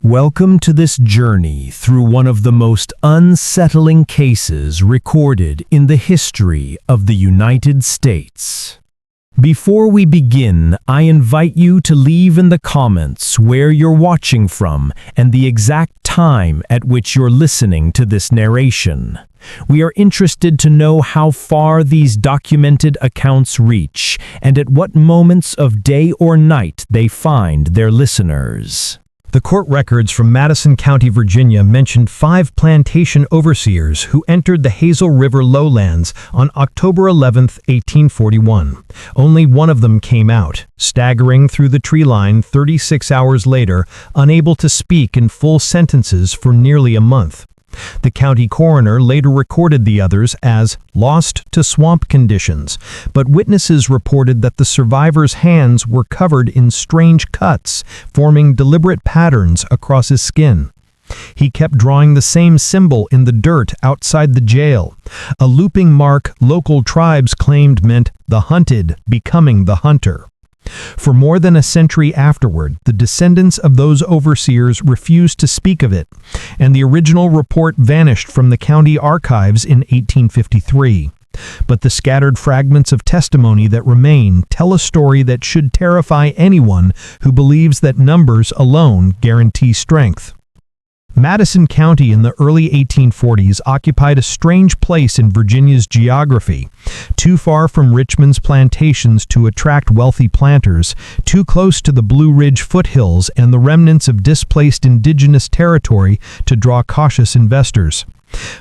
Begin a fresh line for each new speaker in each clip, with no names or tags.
Welcome to this journey through one of the most unsettling cases recorded in the history of the United States. Before we begin, I invite you to leave in the comments where you're watching from and the exact time at which you're listening to this narration. We are interested to know how far these documented accounts reach and at what moments of day or night they find their listeners.
The court records from Madison County, Virginia mentioned 5 plantation overseers who entered the Hazel River lowlands on October 11, 1841. Only one of them came out, staggering through the tree line 36 hours later, unable to speak in full sentences for nearly a month. The county coroner later recorded the others as lost to swamp conditions, but witnesses reported that the survivor's hands were covered in strange cuts, forming deliberate patterns across his skin. He kept drawing the same symbol in the dirt outside the jail, a looping mark local tribes claimed meant the hunted becoming the hunter. For more than a century afterward, the descendants of those overseers refused to speak of it, and the original report vanished from the county archives in 1853. But the scattered fragments of testimony that remain tell a story that should terrify anyone who believes that numbers alone guarantee strength. Madison County in the early 1840s occupied a strange place in Virginia's geography, too far from Richmond's plantations to attract wealthy planters, too close to the Blue Ridge foothills and the remnants of displaced indigenous territory to draw cautious investors.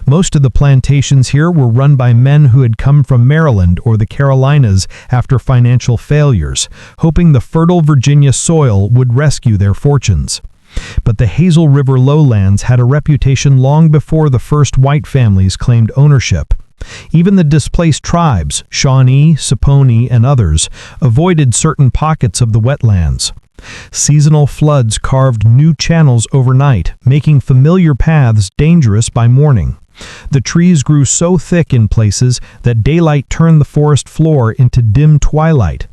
Most of the plantations here were run by men who had come from Maryland or the Carolinas after financial failures, hoping the fertile Virginia soil would rescue their fortunes. But the Hazel River lowlands had a reputation long before the first white families claimed ownership. Even the displaced tribes, Shawnee, Saponi, and others, avoided certain pockets of the wetlands. Seasonal floods carved new channels overnight, making familiar paths dangerous by morning. The trees grew so thick in places that daylight turned the forest floor into dim twilight.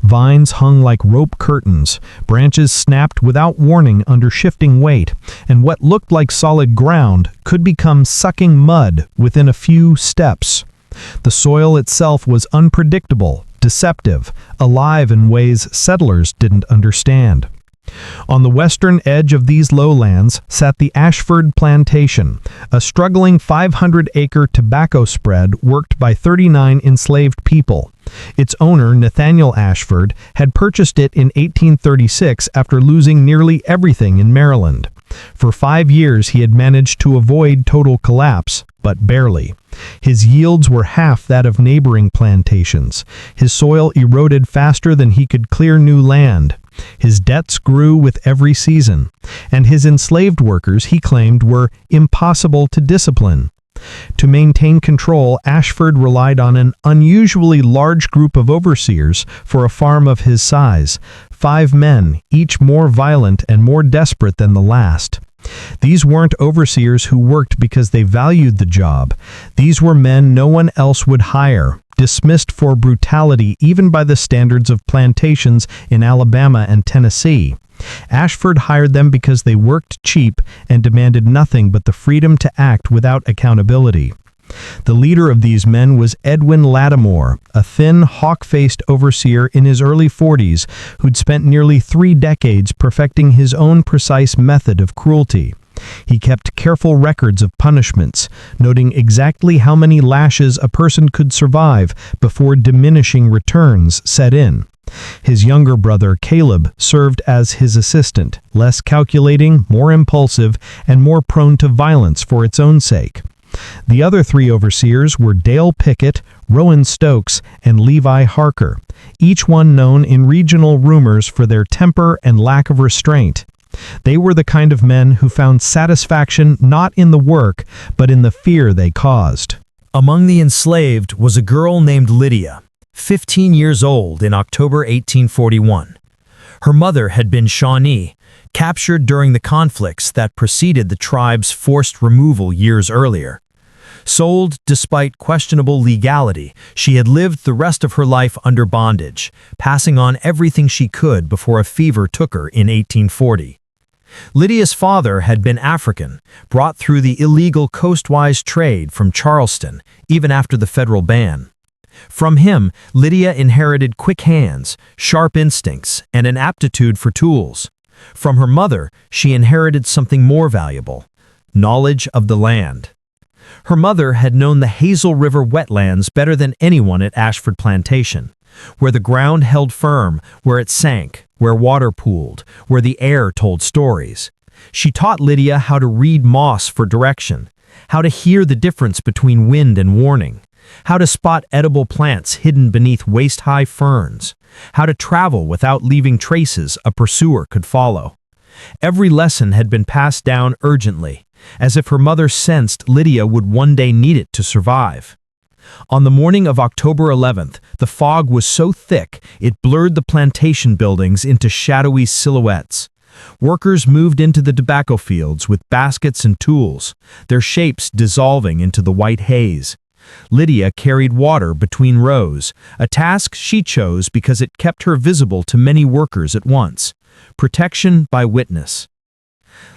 Vines hung like rope curtains, branches snapped without warning under shifting weight, and what looked like solid ground could become sucking mud within a few steps. The soil itself was unpredictable, deceptive, alive in ways settlers didn't understand. On the western edge of these lowlands sat the Ashford Plantation, a struggling 500-acre tobacco spread worked by 39 enslaved people. Its owner, Nathaniel Ashford, had purchased it in 1836 after losing nearly everything in Maryland. For 5 years he had managed to avoid total collapse, but barely. His yields were half that of neighboring plantations. His soil eroded faster than he could clear new land. His debts grew with every season, and his enslaved workers, he claimed, were impossible to discipline. To maintain control, Ashford relied on an unusually large group of overseers for a farm of his size, 5 men, each more violent and more desperate than the last. These weren't overseers who worked because they valued the job. These were men no one else would hire, dismissed for brutality even by the standards of plantations in Alabama and Tennessee. Ashford hired them because they worked cheap and demanded nothing but the freedom to act without accountability. The leader of these men was Edwin Lattimore, a thin, hawk-faced overseer in his early 40s who'd spent nearly 3 decades perfecting his own precise method of cruelty. He kept careful records of punishments, noting exactly how many lashes a person could survive before diminishing returns set in. His younger brother, Caleb, served as his assistant, less calculating, more impulsive, and more prone to violence for its own sake. The other 3 overseers were Dale Pickett, Rowan Stokes, and Levi Harker, each one known in regional rumors for their temper and lack of restraint. They were the kind of men who found satisfaction not in the work, but in the fear they caused.
Among the enslaved was a girl named Lydia, 15 years old in October 1841. Her mother had been Shawnee, captured during the conflicts that preceded the tribe's forced removal years earlier. Sold despite questionable legality, she had lived the rest of her life under bondage, passing on everything she could before a fever took her in 1840.
Lydia's father had been African, brought through the illegal coastwise trade from Charleston, even after the federal ban. From him, Lydia inherited quick hands, sharp instincts, and an aptitude for tools. From her mother, she inherited something more valuable: knowledge of the land. Her mother had known the Hazel River wetlands better than anyone at Ashford Plantation, where the ground held firm, where it sank, where water pooled, where the air told stories. She taught Lydia how to read moss for direction, how to hear the difference between wind and warning, how to spot edible plants hidden beneath waist-high ferns, how to travel without leaving traces a pursuer could follow. Every lesson had been passed down urgently, as if her mother sensed Lydia would one day need it to survive. On the morning of October 11th, the fog was so thick it blurred the plantation buildings into shadowy silhouettes. Workers moved into the tobacco fields with baskets and tools, their shapes dissolving into the white haze. Lydia carried water between rows, a task she chose because it kept her visible to many workers at once. Protection by witness.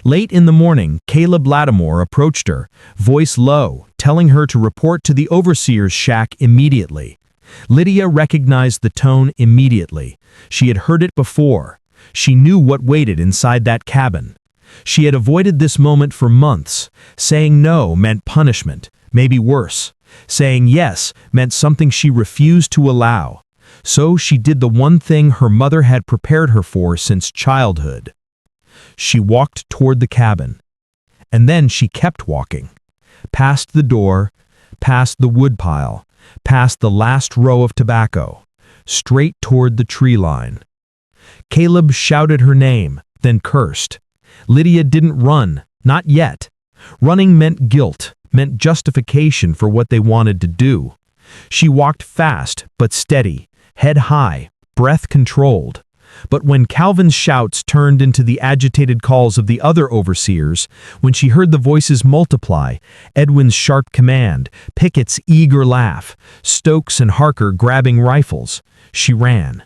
Late in the morning, Caleb Lattimore approached her, voice low, telling her to report to the overseer's shack immediately. Lydia recognized the tone immediately. She had heard it before. She knew what waited inside that cabin. She had avoided this moment for months. Saying no meant punishment, maybe worse. Saying yes meant something she refused to allow. So she did the one thing her mother had prepared her for since childhood. She walked toward the cabin. And then she kept walking. Past the door, past the woodpile, past the last row of tobacco, straight toward the tree line. Caleb shouted her name, then cursed. Lydia didn't run, not yet. Running meant guilt, meant justification for what they wanted to do. She walked fast but steady, head high, breath controlled. But when Calvin's shouts turned into the agitated calls of the other overseers, when she heard the voices multiply, Edwin's sharp command, Pickett's eager laugh, Stokes and Harker grabbing rifles, she ran.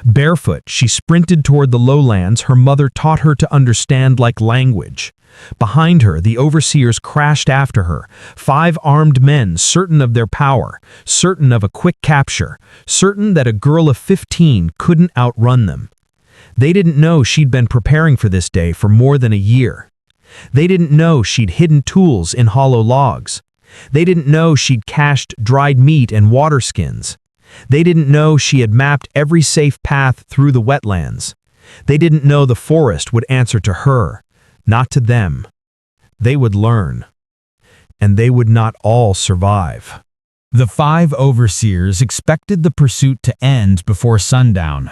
Barefoot, she sprinted toward the lowlands her mother taught her to understand like language. Behind her, the overseers crashed after her, 5 armed men certain of their power, certain of a quick capture, certain that a girl of 15 couldn't outrun them. They didn't know she'd been preparing for this day for more than a year. They didn't know she'd hidden tools in hollow logs. They didn't know she'd cached dried meat and water skins. They didn't know she had mapped every safe path through the wetlands. They didn't know the forest would answer to her. Not to them. They would learn. And they would not all survive.
The 5 overseers expected the pursuit to end before sundown.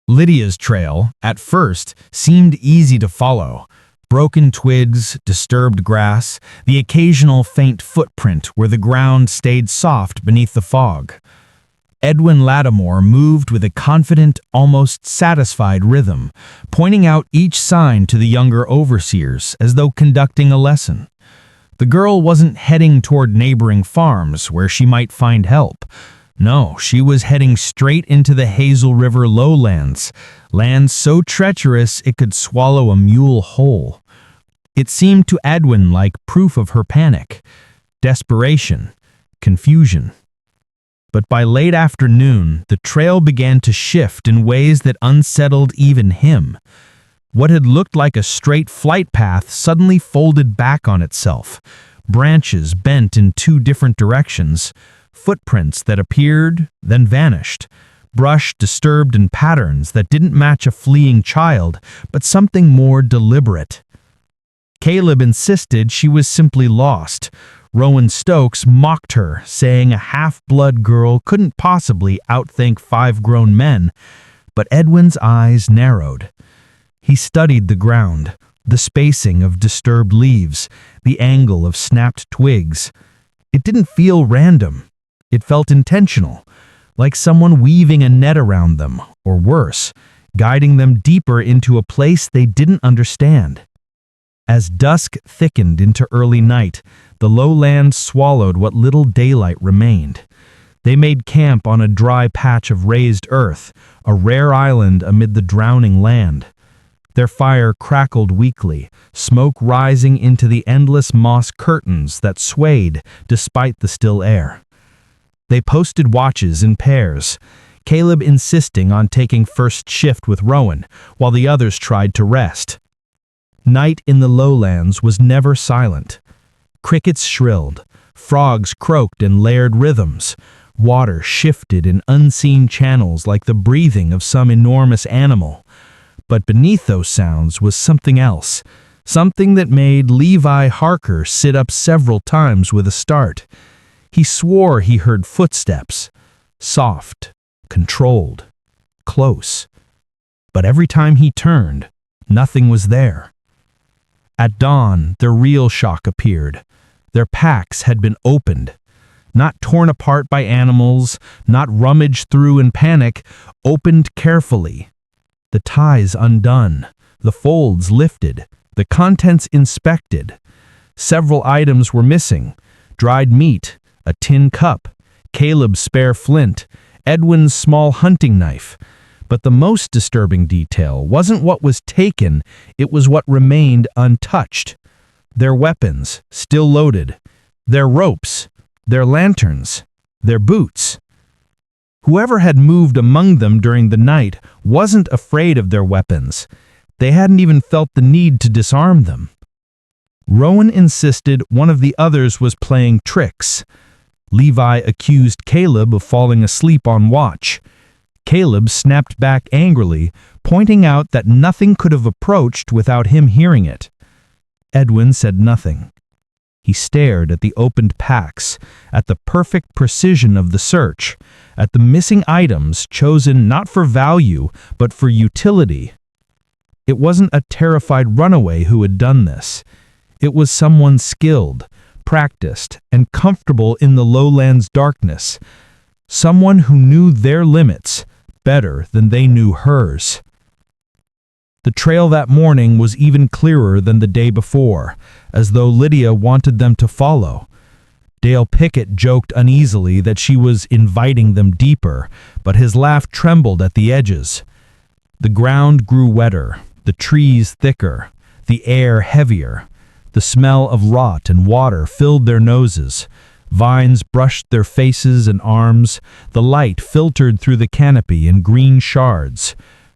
Lydia's trail, at first, seemed easy to follow. Broken twigs, disturbed grass, the occasional faint footprint where the ground stayed soft beneath the fog. Edwin Lattimore moved with a confident, almost satisfied rhythm, pointing out each sign to the younger overseers as though conducting a lesson. The girl wasn't heading toward neighboring farms where she might find help. No, she was heading straight into the Hazel River lowlands, land so treacherous it could swallow a mule whole. It seemed to Edwin like proof of her panic, desperation, confusion. But by late afternoon, the trail began to shift in ways that unsettled even him. What had looked like a straight flight path suddenly folded back on itself, branches bent in 2 different directions, footprints that appeared, then vanished, brush disturbed in patterns that didn't match a fleeing child, but something more deliberate. Caleb insisted she was simply lost. Rowan Stokes mocked her, saying a half-blood girl couldn't possibly outthink 5 grown men, but Edwin's eyes narrowed. He studied the ground, the spacing of disturbed leaves, the angle of snapped twigs. It didn't feel random. It felt intentional, like someone weaving a net around them, or worse, guiding them deeper into a place they didn't understand. As dusk thickened into early night, the lowlands swallowed what little daylight remained. They made camp on a dry patch of raised earth, a rare island amid the drowning land. Their fire crackled weakly, smoke rising into the endless moss curtains that swayed despite the still air. They posted watches in pairs, Caleb insisting on taking first shift with Rowan, while the others tried to rest. Night in the lowlands was never silent. Crickets shrilled, frogs croaked in layered rhythms, water shifted in unseen channels like the breathing of some enormous animal. But beneath those sounds was something else, something that made Levi Harker sit up several times with a start. He swore he heard footsteps, soft, controlled, close. But every time he turned, nothing was there. At dawn, their real shock appeared. Their packs had been opened, not torn apart by animals, not rummaged through in panic, opened carefully. The ties undone, the folds lifted, the contents inspected. Several items were missing: dried meat, a tin cup, Caleb's spare flint, Edwin's small hunting knife. But the most disturbing detail wasn't what was taken, it was what remained untouched. Their weapons, still loaded, their ropes, their lanterns, their boots. Whoever had moved among them during the night wasn't afraid of their weapons. They hadn't even felt the need to disarm them. Rowan insisted one of the others was playing tricks. Levi accused Caleb of falling asleep on watch. Caleb snapped back angrily, pointing out that nothing could have approached without him hearing it. Edwin said nothing. He stared at the opened packs, at the perfect precision of the search, at the missing items chosen not for value, but for utility. It wasn't a terrified runaway who had done this. It was someone skilled, practiced, and comfortable in the lowlands' darkness. Someone who knew their limits better than they knew hers. The trail that morning was even clearer than the day before, as though Lydia wanted them to follow. Dale Pickett joked uneasily that she was inviting them deeper, but his laugh trembled at the edges. The ground grew wetter, the trees thicker, the air heavier. The smell of rot and water filled their noses. Vines brushed their faces and arms. The light filtered through the canopy in green shards.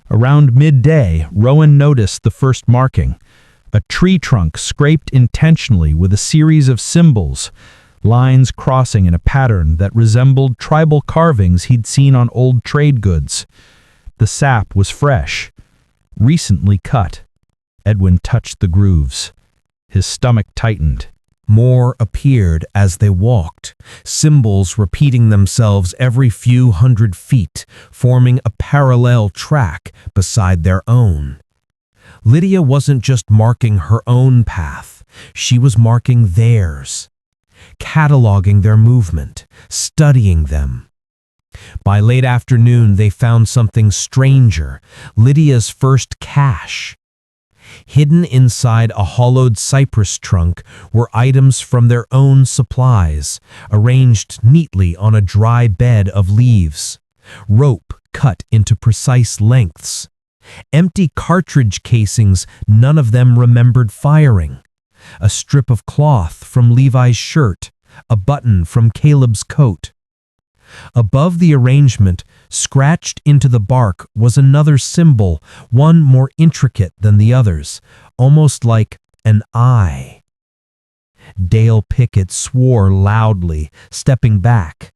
Around midday, Rowan noticed the first marking. A tree trunk scraped intentionally with a series of symbols, lines crossing in a pattern that resembled tribal carvings he'd seen on old trade goods. The sap was fresh, recently cut. Edwin touched the grooves. His stomach tightened. More appeared as they walked, symbols repeating themselves every few hundred feet, forming a parallel track beside their own. Lydia wasn't just marking her own path, she was marking theirs, cataloging their movement, studying them. By late afternoon, they found something stranger, Lydia's first cache. Hidden inside a hollowed cypress trunk were items from their own supplies, arranged neatly on a dry bed of leaves. Rope cut into precise lengths. Empty cartridge casings none of them remembered firing. A strip of cloth from Levi's shirt, a button from Caleb's coat. Above the arrangement, scratched into the bark, was another symbol, one more intricate than the others, almost like an eye. Dale Pickett swore loudly, stepping back.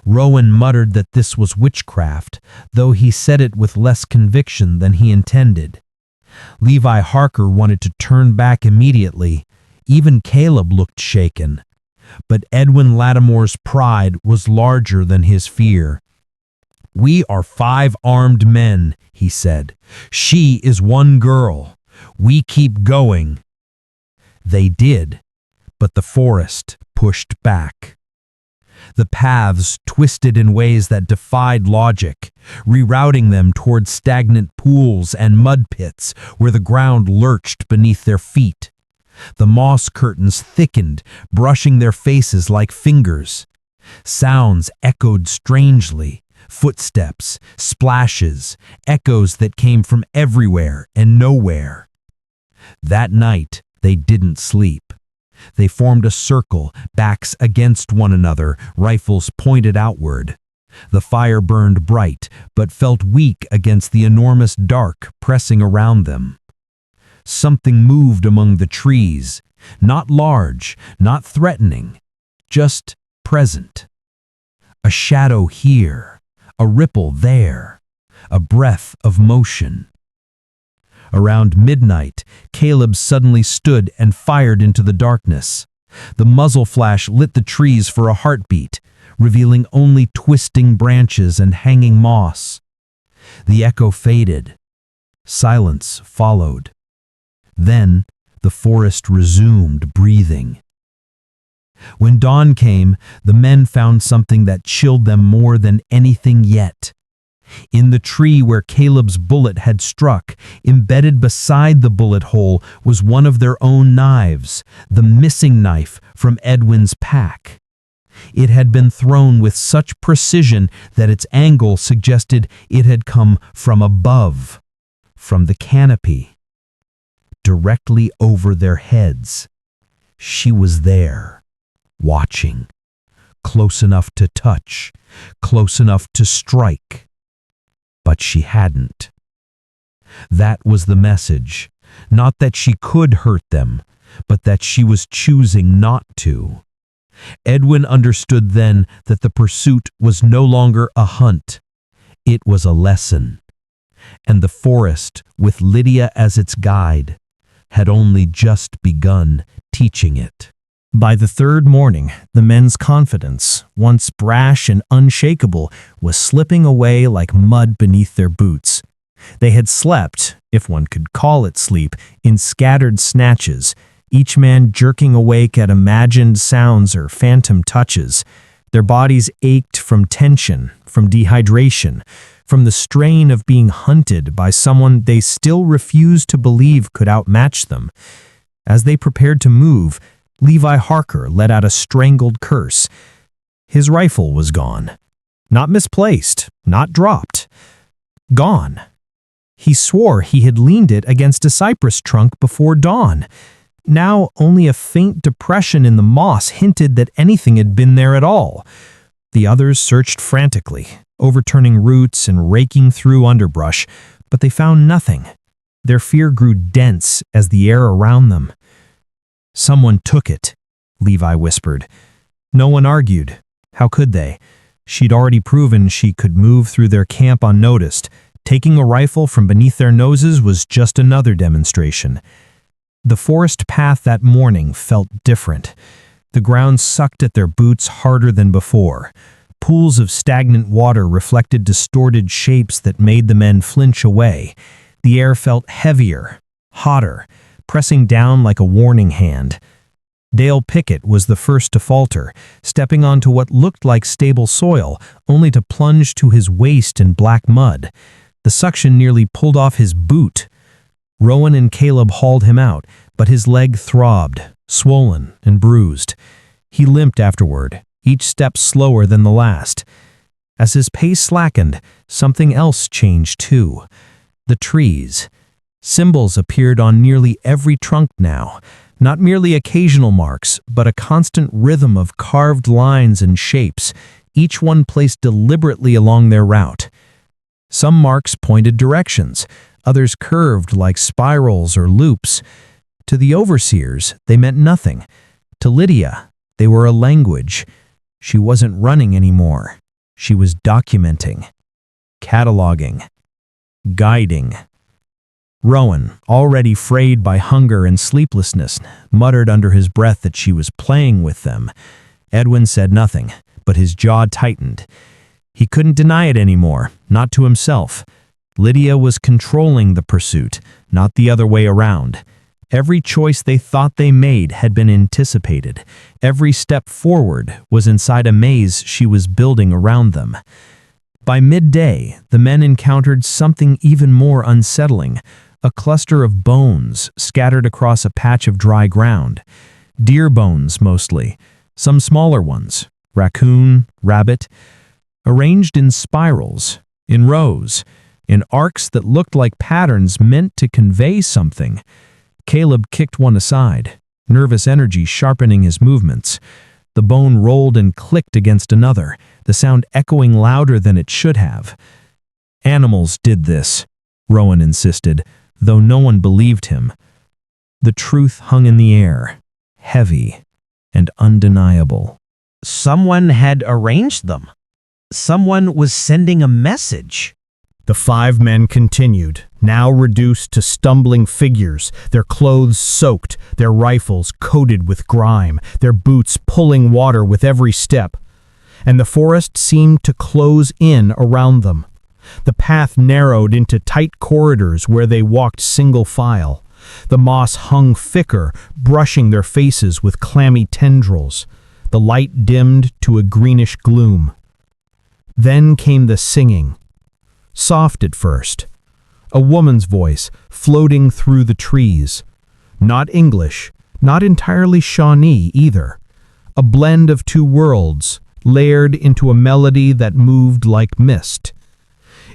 Rowan muttered that this was witchcraft, though he said it with less conviction than he intended. Levi Harker wanted to turn back immediately. Even Caleb looked shaken. But Edwin Lattimore's pride was larger than his fear. "We are 5 armed men," he said. "She is 1 girl. We keep going." They did, but the forest pushed back. The paths twisted in ways that defied logic, rerouting them toward stagnant pools and mud pits where the ground lurched beneath their feet. The moss curtains thickened, brushing their faces like fingers. Sounds echoed strangely, Footsteps, splashes, echoes that came from everywhere and nowhere. That night, they didn't sleep. They formed a circle, backs against one another, rifles pointed outward. The fire burned bright, but felt weak against the enormous dark pressing around them. Something moved among the trees, not large, not threatening, just present. A shadow here, a ripple there, a breath of motion. Around midnight, Caleb suddenly stood and fired into the darkness. The muzzle flash lit the trees for a heartbeat, revealing only twisting branches and hanging moss. The echo faded. Silence followed. Then the forest resumed breathing. When dawn came, the men found something that chilled them more than anything yet. In the tree where Caleb's bullet had struck, embedded beside the bullet hole, was one of their own knives, the missing knife from Edwin's pack. It had been thrown with such precision that its angle suggested it had come from above, from the canopy, directly over their heads. She was there, watching, close enough to touch, close enough to strike. But she hadn't. That was the message, not that she could hurt them, but that she was choosing not to. Edwin understood then that the pursuit was no longer a hunt. It was a lesson. And the forest, with Lydia as its guide, had only just begun teaching it.
By the third morning, the men's confidence, once brash and unshakable, was slipping away like mud beneath their boots. They had slept, if one could call it sleep, in scattered snatches, each man jerking awake at imagined sounds or phantom touches. Their bodies ached from tension, from dehydration, from the strain of being hunted by someone they still refused to believe could outmatch them. As they prepared to move, Levi Harker let out a strangled curse. His rifle was gone. Not misplaced, not dropped. Gone. He swore he had leaned it against a cypress trunk before dawn. Now only a faint depression in the moss hinted that anything had been there at all. The others searched frantically, overturning roots and raking through underbrush, but they found nothing. Their fear grew dense as the air around them. "Someone took it," Levi whispered. No one argued. How could they? She'd already proven she could move through their camp unnoticed. Taking a rifle from beneath their noses was just another demonstration. The forest path that morning felt different. The ground sucked at their boots harder than before. Pools of stagnant water reflected distorted shapes that made the men flinch away. The air felt heavier, hotter, pressing down like a warning hand. Dale Pickett was the first to falter, stepping onto what looked like stable soil, only to plunge to his waist in black mud. The suction nearly pulled off his boot. Rowan and Caleb hauled him out, but his leg throbbed, swollen and bruised. He limped afterward, each step slower than the last. As his pace slackened, something else changed too. The trees. Symbols appeared on nearly every trunk now, not merely occasional marks, but a constant rhythm of carved lines and shapes, each one placed deliberately along their route. Some marks pointed directions, others curved like spirals or loops. To the overseers, they meant nothing. To Lydia, they were a language. She wasn't running anymore. She was documenting, cataloging, guiding. Rowan, already frayed by hunger and sleeplessness, muttered under his breath that she was playing with them. Edwin said nothing, but his jaw tightened. He couldn't deny it anymore, not to himself. Lydia was controlling the pursuit, not the other way around. Every choice they thought they made had been anticipated. Every step forward was inside a maze she was building around them. By midday, the men encountered something even more unsettling. A cluster of bones scattered across a patch of dry ground. Deer bones, mostly. Some smaller ones. Raccoon, rabbit.
arranged in spirals, in rows, in arcs that looked like patterns meant to convey something. Caleb kicked one aside, nervous energy sharpening his movements. The bone rolled and clicked against another, the sound echoing louder than it should have. Animals did this, Rowan insisted, though no one believed him. The truth hung in the air, heavy and undeniable.
Someone had arranged them. Someone was sending a message.
The 5 men continued, now reduced to stumbling figures, their clothes soaked, their rifles coated with grime, their boots pulling water with every step. And the forest seemed to close in around them. The path narrowed into tight corridors where they walked single file. The moss hung thicker, brushing their faces with clammy tendrils. The light dimmed to a greenish gloom. Then came the singing. Soft at first. A woman's voice floating through the trees. Not English, not entirely Shawnee either. A blend of 2 worlds, layered into a melody that moved like mist.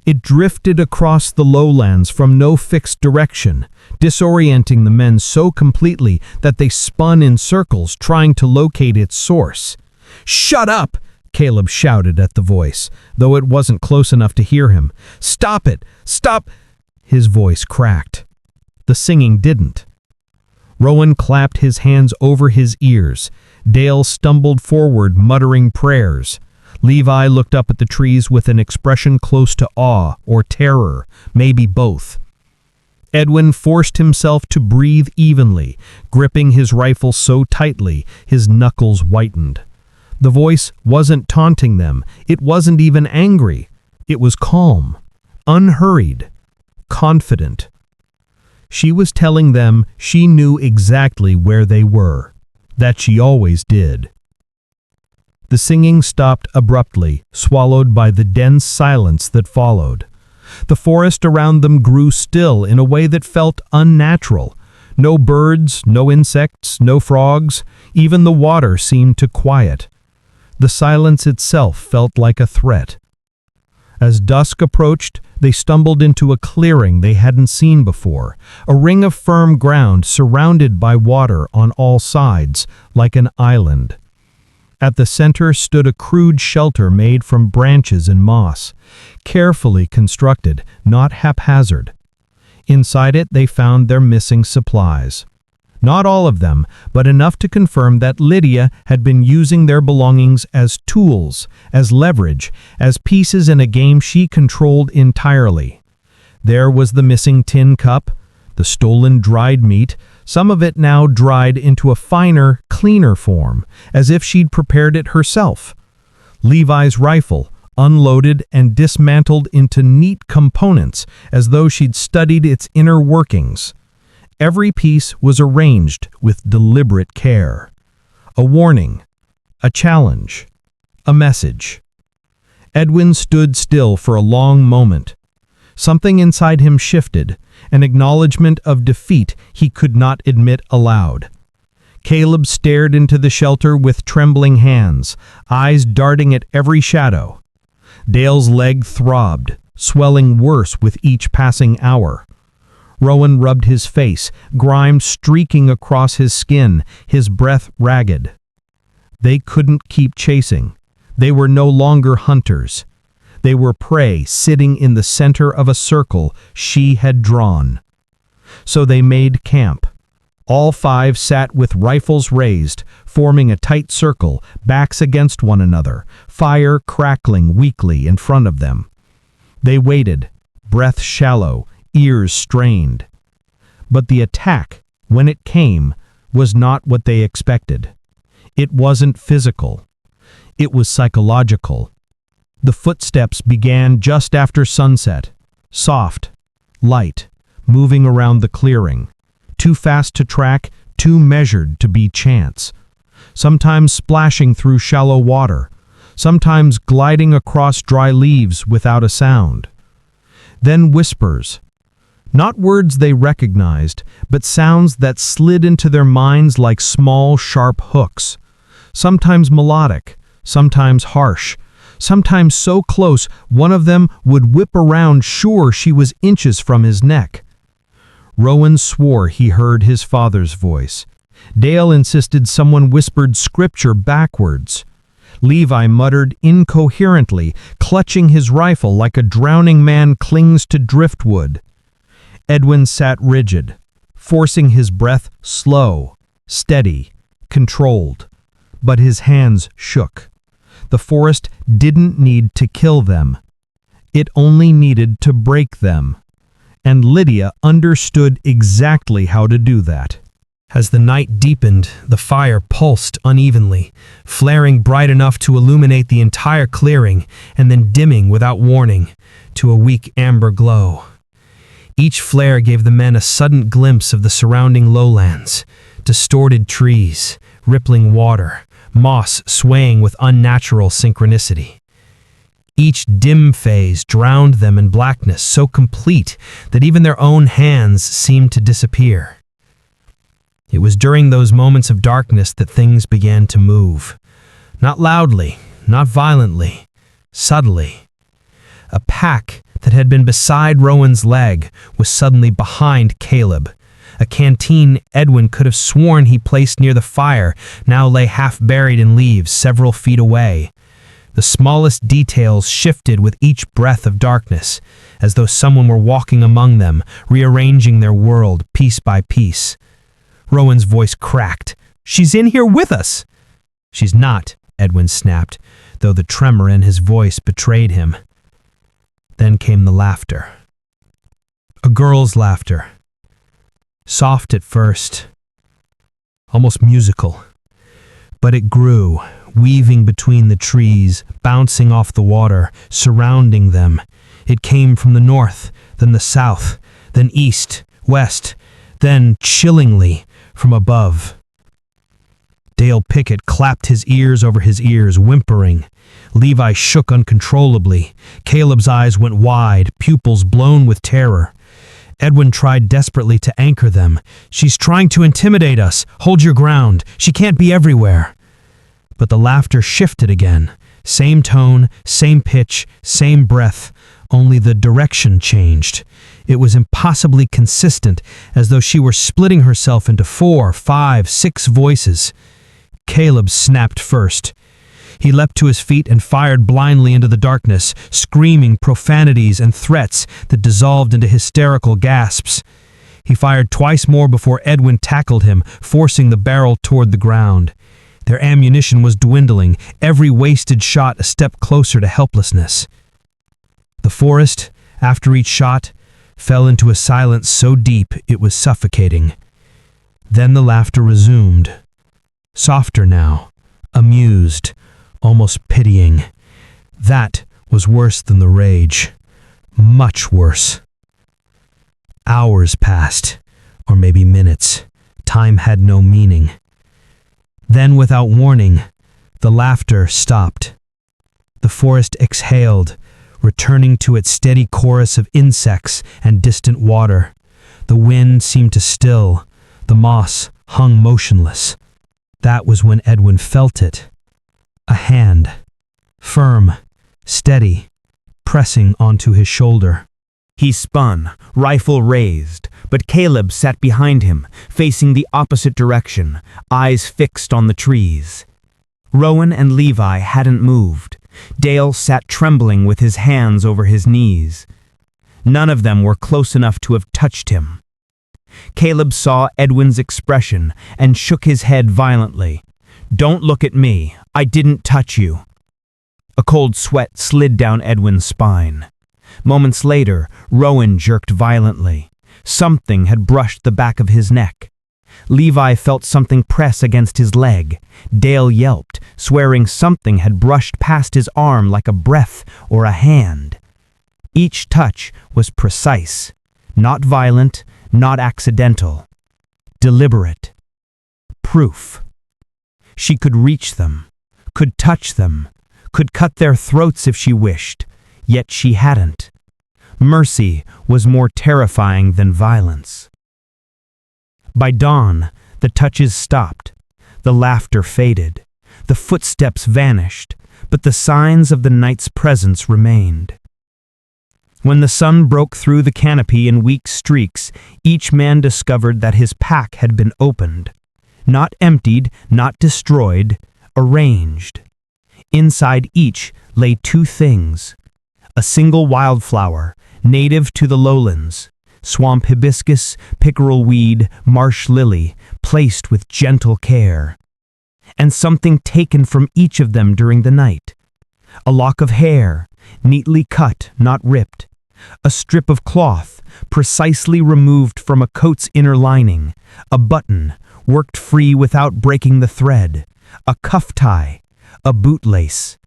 It drifted across the lowlands from no fixed direction, disorienting the men so completely that they spun in circles trying to locate its source. "Shut up!" Caleb shouted at the voice, though it wasn't close enough to hear him. "Stop it! Stop!" His voice cracked. The singing didn't. Rowan clapped his hands over his ears. Dale stumbled forward, muttering prayers. Levi looked up at the trees with an expression close to awe or terror, maybe both. Edwin forced himself to breathe evenly, gripping his rifle so tightly his knuckles whitened. The voice wasn't taunting them. It wasn't even angry. It was calm, unhurried, confident. She was telling them she knew exactly where they were, that she always did. The singing stopped abruptly, swallowed by the dense silence that followed. The forest around them grew still in a way that felt unnatural. No birds, no insects, no frogs. Even the water seemed to quiet. The silence itself felt like a threat. As dusk approached, they stumbled into a clearing they hadn't seen before, a ring of firm ground surrounded by water on all sides, like an island. At the center stood a crude shelter made from branches and moss, carefully constructed, not haphazard. Inside it, they found their missing supplies. Not all of them, but enough to confirm that Lydia had been using their belongings as tools, as leverage, as pieces in a game she controlled entirely. There was the missing tin cup, the stolen dried meat, some of it now dried into a finer, cleaner form, as if she'd prepared it herself. Levi's rifle, unloaded and dismantled into neat components, as though she'd studied its inner workings. Every piece was arranged with deliberate care. A warning, a challenge, a message. Edwin stood still for a long moment. Something inside him shifted, an acknowledgement of defeat he could not admit aloud. Caleb stared into the shelter with trembling hands, eyes darting at every shadow. Dale's leg throbbed, swelling worse with each passing hour. Rowan rubbed his face, grime streaking across his skin, his breath ragged. They couldn't keep chasing. They were no longer hunters. They were prey sitting in the center of a circle she had drawn. So they made camp. All 5 sat with rifles raised, forming a tight circle, backs against one another, fire crackling weakly in front of them. They waited, breath shallow, ears strained. But the attack, when it came, was not what they expected. It wasn't physical. It was psychological. The footsteps began just after sunset, soft, light, moving around the clearing, too fast to track, too measured to be chance. Sometimes splashing through shallow water, sometimes gliding across dry leaves without a sound. Then whispers, not words they recognized, but sounds that slid into their minds like small, sharp hooks, sometimes melodic, sometimes harsh, sometimes so close one of them would whip around sure she was inches from his neck. Rowan swore he heard his father's voice. Dale insisted someone whispered scripture backwards. Levi muttered incoherently, clutching his rifle like a drowning man clings to driftwood. Edwin sat rigid, forcing his breath slow, steady, controlled. But his hands shook. The forest didn't need to kill them. It only needed to break them. And Lydia understood exactly how to do that. As the night deepened, the fire pulsed unevenly, flaring bright enough to illuminate the entire clearing and then dimming without warning to a weak amber glow. Each flare gave the men a sudden glimpse of the surrounding lowlands, distorted trees, rippling water, moss swaying with unnatural synchronicity. Each dim phase drowned them in blackness so complete that even their own hands seemed to disappear. It was during those moments of darkness that things began to move. Not loudly, not violently, subtly. A pack that had been beside Rowan's leg was suddenly behind Caleb. A canteen Edwin could have sworn he placed near the fire now lay half buried in leaves several feet away. The smallest details shifted with each breath of darkness, as though someone were walking among them, rearranging their world piece by piece. Rowan's voice cracked. "She's in here with us!" "She's not," Edwin snapped, though the tremor in his voice betrayed him. Then came the laughter. A girl's laughter. Soft at first, almost musical. But it grew, weaving between the trees, bouncing off the water, surrounding them. It came from the north, then the south, then east, west, then, chillingly, from above. Dale Pickett clapped his ears over his ears, whimpering. Levi shook uncontrollably. Caleb's eyes went wide, pupils blown with terror. Edwin tried desperately to anchor them. "She's trying to intimidate us. Hold your ground. She can't be everywhere." But the laughter shifted again. Same tone, same pitch, same breath, only the direction changed. It was impossibly consistent, as though she were splitting herself into 4, 5, 6 voices. Caleb snapped first. He leapt to his feet and fired blindly into the darkness, screaming profanities and threats that dissolved into hysterical gasps. He fired twice more before Edwin tackled him, forcing the barrel toward the ground. Their ammunition was dwindling, every wasted shot a step closer to helplessness. The forest, after each shot, fell into a silence so deep it was suffocating. Then the laughter resumed. Softer now, amused, almost pitying. That was worse than the rage. Much worse. Hours passed, or maybe minutes. Time had no meaning. Then, without warning, the laughter stopped. The forest exhaled, returning to its steady chorus of insects and distant water. The wind seemed to still. The moss hung motionless. That was when Edwin felt it. A hand, firm, steady, pressing onto his shoulder.
He spun, rifle raised, but Caleb sat behind him, facing the opposite direction, eyes fixed on the trees. Rowan and Levi hadn't moved. Dale sat trembling with his hands over his knees. None of them were close enough to have touched him. Caleb saw Edwin's expression and shook his head violently. "Don't look at me. I didn't touch you." A cold sweat slid down Edwin's spine. Moments later, Rowan jerked violently. Something had brushed the back of his neck. Levi felt something press against his leg. Dale yelped, swearing something had brushed past his arm like a breath or a hand. Each touch was precise, not violent, not accidental. Deliberate. Proof. She could reach them, could touch them, could cut their throats if she wished, yet she hadn't. Mercy was more terrifying than violence. By dawn, the touches stopped. The laughter faded. The footsteps vanished, but the signs of the night's presence remained. When the sun broke through the canopy in weak streaks, each man discovered that his pack had been opened. Not emptied, not destroyed, arranged. Inside each lay two things: a single wildflower, native to the lowlands, swamp hibiscus, pickerel weed, marsh lily, placed with gentle care, and something taken from each of them during the night: a lock of hair, neatly cut, not ripped; a strip of cloth, precisely removed from a coat's inner lining; a button, worked free without breaking the thread; a cuff tie, a bootlace.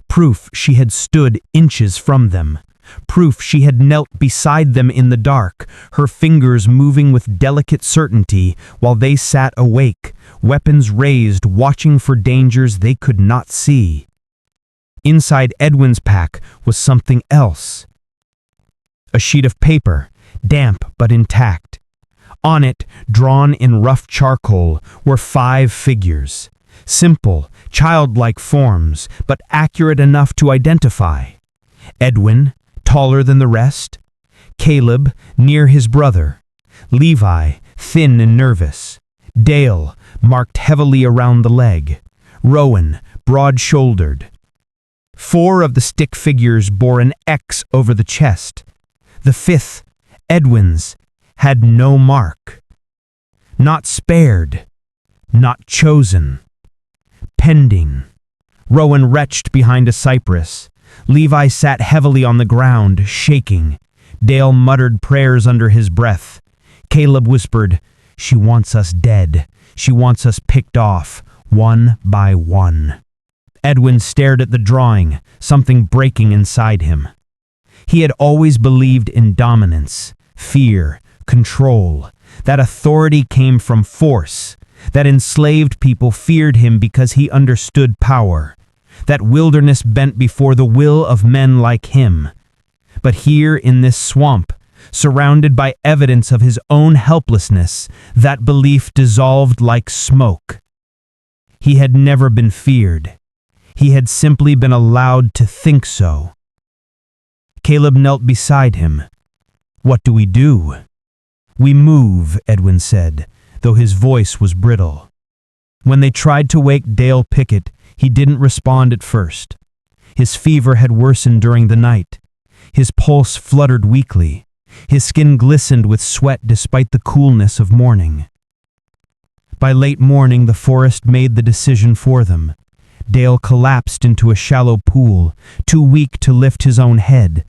Proof she had stood inches from them. Proof she had knelt beside them in the dark, her fingers moving with delicate certainty while they sat awake, weapons raised, watching for dangers they could not see. Inside Edwin's pack was something else. A sheet of paper, damp but intact. On it, drawn in rough charcoal, were 5 figures. Simple, childlike forms, but accurate enough to identify. Edwin, taller than the rest; Caleb, near his brother; Levi, thin and nervous; Dale, marked heavily around the leg; Rowan, broad-shouldered. 4 of the stick figures bore an X over the chest. The 5th, Edwin's, had no mark. Not spared, not chosen. Pending. Rowan retched behind a cypress. Levi sat heavily on the ground, shaking. Dale muttered prayers under his breath. Caleb whispered, "She wants us dead. She wants us picked off, one by one." Edwin stared at the drawing, something breaking inside him. He had always believed in dominance, fear, control, that authority came from force, that enslaved people feared him because he understood power, that wilderness bent before the will of men like him. But here in this swamp, surrounded by evidence of his own helplessness, that belief dissolved like smoke. He had never been feared. He had simply been allowed to think so. Caleb knelt beside him. "What do we do?" "We move," Edwin said, though his voice was brittle. When they tried to wake Dale Pickett, he didn't respond at first. His fever had worsened during the night. His pulse fluttered weakly. His skin glistened with sweat despite the coolness of morning. By late morning, the forest made the decision for them. Dale collapsed into a shallow pool, too weak to lift his own head.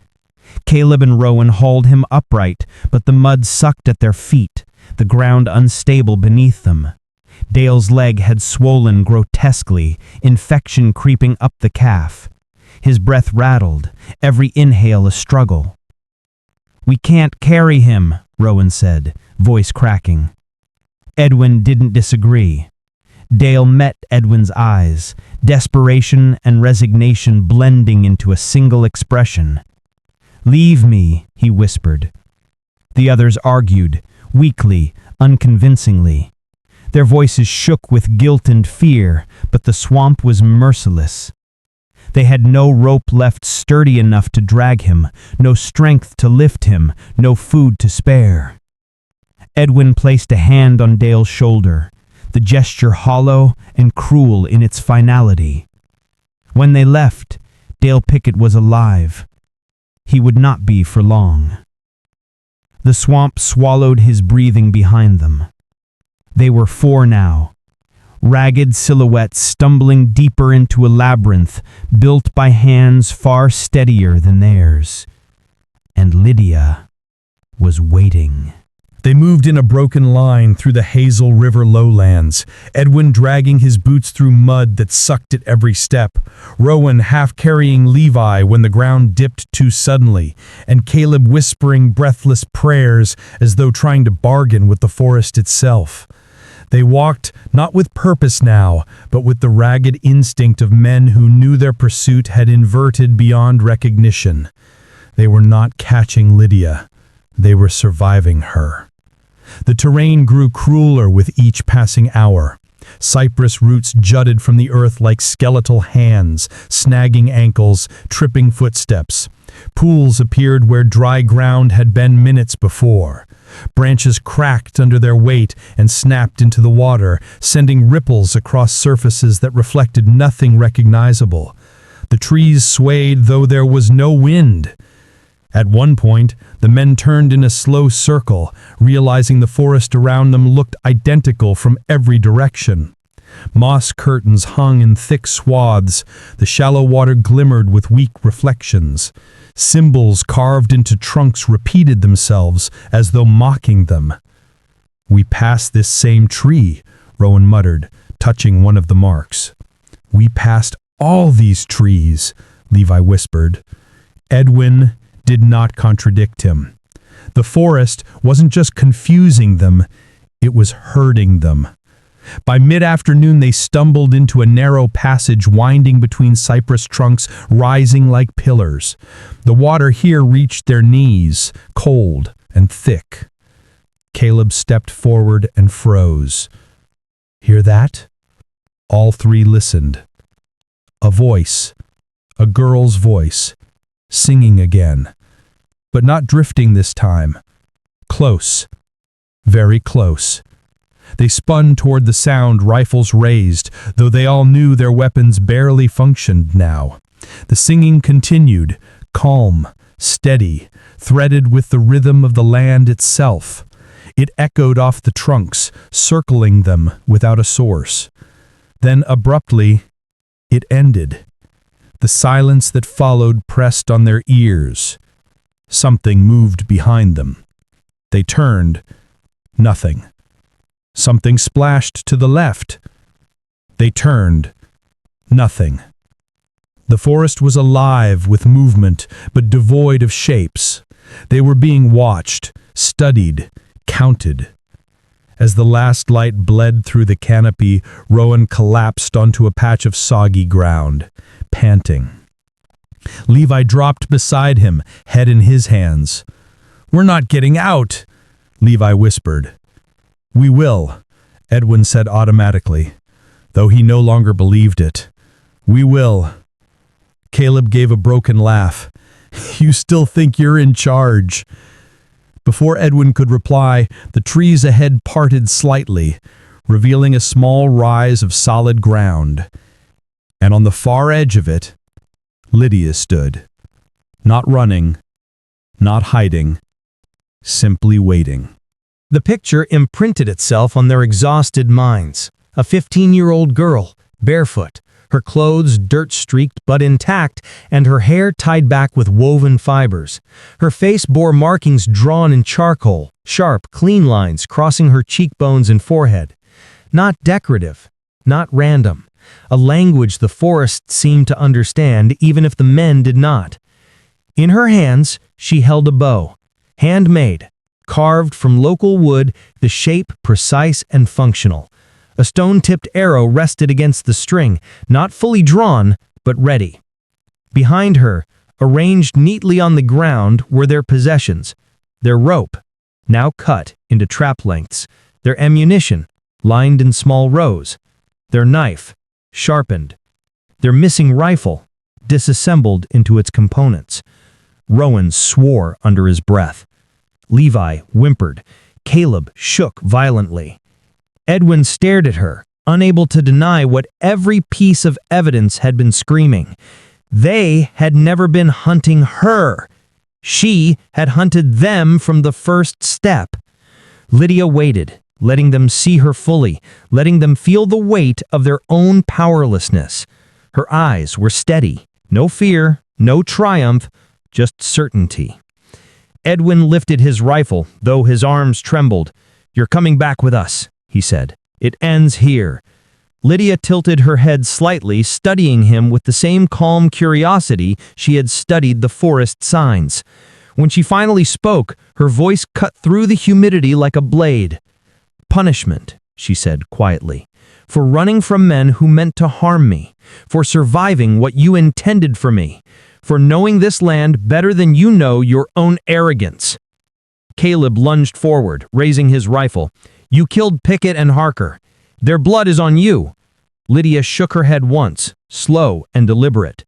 Caleb and Rowan hauled him upright, but the mud sucked at their feet, the ground unstable beneath them. Dale's leg had swollen grotesquely, infection creeping up the calf. His breath rattled, every inhale a struggle. "We can't carry him," Rowan said, voice cracking. Edwin didn't disagree. Dale met Edwin's eyes, desperation and resignation blending into a single expression. "Leave me," he whispered. The others argued, weakly, unconvincingly. Their voices shook with guilt and fear, but the swamp was merciless. They had no rope left sturdy enough to drag him, no strength to lift him, no food to spare. Edwin placed a hand on Dale's shoulder, the gesture hollow and cruel in its finality. When they left, Dale Pickett was alive. He would not be for long. The swamp swallowed his breathing behind them. They were 4 now, ragged silhouettes stumbling deeper into a labyrinth built by hands far steadier than theirs. And Lydia was waiting.
They moved in a broken line through the Hazel River lowlands, Edwin dragging his boots through mud that sucked at every step, Rowan half-carrying Levi when the ground dipped too suddenly, and Caleb whispering breathless prayers as though trying to bargain with the forest itself. They walked not with purpose now, but with the ragged instinct of men who knew their pursuit had inverted beyond recognition. They were not catching Lydia. They were surviving her. The terrain grew crueler with each passing hour.
Cypress roots jutted from the earth like skeletal hands, snagging ankles, tripping footsteps. Pools appeared where dry ground had been minutes before. Branches cracked under their weight and snapped into the water, sending ripples across surfaces that reflected nothing recognizable. The trees swayed though there was no wind. At one point, the men turned in a slow circle, realizing the forest around them looked identical from every direction. Moss curtains hung in thick swaths, the shallow water glimmered with weak reflections. Symbols carved into trunks repeated themselves as though mocking them. "We passed this same tree," Rowan muttered, touching one of the marks. "We passed all these trees," Levi whispered. Edwin did not contradict him. The forest wasn't just confusing them, it was herding them. By mid-afternoon they stumbled into a narrow passage winding between cypress trunks rising like pillars. The water here reached their knees, cold and thick. Caleb stepped forward and froze. "Hear that?" All three listened. A voice, a girl's voice, singing again, but not drifting this time. Close, very close. They spun toward the sound, rifles raised, though they all knew their weapons barely functioned now. The singing continued, calm, steady, threaded with the rhythm of the land itself. It echoed off the trunks, circling them without a source. Then abruptly, it ended. The silence that followed pressed on their ears. Something moved behind them. They turned. Nothing. Something splashed to the left. They turned. Nothing. The forest was alive with movement, but devoid of shapes. They were being watched, studied, counted. As the last light bled through the canopy, Rowan collapsed onto a patch of soggy ground, panting. Levi dropped beside him, head in his hands. "We're not getting out," Levi whispered. "We will," Edwin said automatically, though he no longer believed it. "We will." Caleb gave a broken laugh. "You still think you're in charge?" Before Edwin could reply, the trees ahead parted slightly, revealing a small rise of solid ground. And on the far edge of it, Lydia stood. Not running, not hiding, simply waiting. The picture imprinted itself on their exhausted minds. A 15-year-old girl, barefoot, her clothes dirt-streaked but intact, and her hair tied back with woven fibers. Her face bore markings drawn in charcoal, sharp, clean lines crossing her cheekbones and forehead. Not decorative, not random. A language the forest seemed to understand, even if the men did not. In her hands, she held a bow, handmade, carved from local wood, the shape precise and functional. A stone-tipped arrow rested against the string, not fully drawn, but ready. Behind her, arranged neatly on the ground, were their possessions. Their rope, now cut into trap lengths. Their ammunition, lined in small rows. Their knife, sharpened. Their missing rifle, disassembled into its components. Rowan swore under his breath. Levi whimpered. Caleb shook violently. Edwin stared at her, unable to deny what every piece of evidence had been screaming. They had never been hunting her. She had hunted them from the first step. Lydia waited, letting them see her fully, letting them feel the weight of their own powerlessness. Her eyes were steady. No fear, no triumph, just certainty. Edwin lifted his rifle, though his arms trembled. "You're coming back with us," he said. "It ends here." Lydia tilted her head slightly, studying him with the same calm curiosity she had studied the forest signs. When she finally spoke, her voice cut through the humidity like a blade. "Punishment," she said quietly, "for running from men who meant to harm me, for surviving what you intended for me, for knowing this land better than you know your own arrogance." Caleb lunged forward, raising his rifle. "You killed Pickett and Harker. Their blood is on you." Lydia shook her head once, slow and deliberate.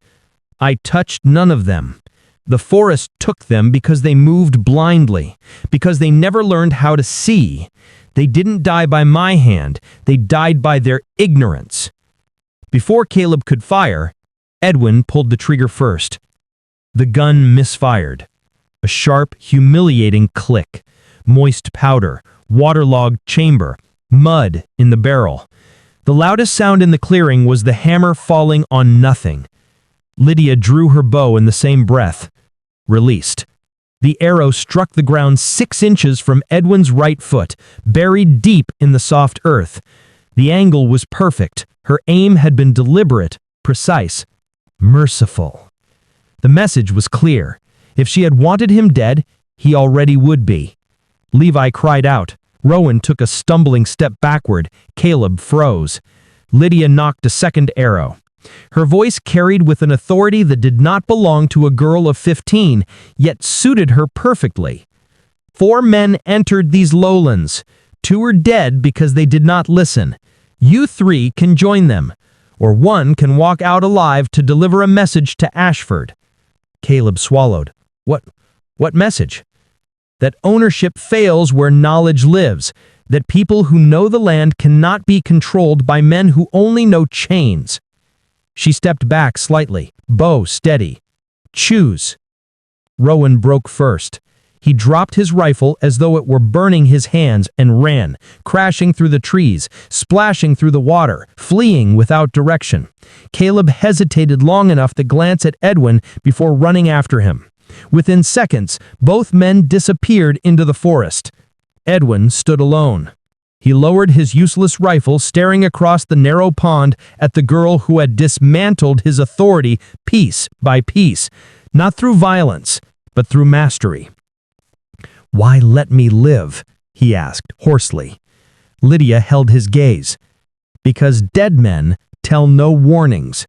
"I touched none of them. The forest took them because they moved blindly, because they never learned how to see. They didn't die by my hand, they died by their ignorance." Before Caleb could fire, Edwin pulled the trigger first. The gun misfired. A sharp, humiliating click. Moist powder, waterlogged chamber, mud in the barrel. The loudest sound in the clearing was the hammer falling on nothing. Lydia drew her bow in the same breath. Released. The arrow struck the ground 6 inches from Edwin's right foot, buried deep in the soft earth. The angle was perfect. Her aim had been deliberate, precise, merciful. The message was clear. If she had wanted him dead, he already would be. Levi cried out. Rowan took a stumbling step backward. Caleb froze. Lydia nocked a second arrow. Her voice carried with an authority that did not belong to a girl of 15, yet suited her perfectly. 4 men entered these lowlands. 2 are dead because they did not listen. You 3 can join them, or 1 can walk out alive to deliver a message to Ashford. Caleb swallowed. What message? That ownership fails where knowledge lives, that people who know the land cannot be controlled by men who only know chains. She stepped back slightly, bow steady. Choose. Rowan broke first. He dropped his rifle as though it were burning his hands and ran, crashing through the trees, splashing through the water, fleeing without direction. Caleb hesitated long enough to glance at Edwin before running after him. Within seconds, both men disappeared into the forest. Edwin stood alone. He lowered his useless rifle, staring across the narrow pond at the girl who had dismantled his authority piece by piece, not through violence, but through mastery. "Why let me live?" he asked hoarsely. Lydia held his gaze. "Because dead men tell no warnings."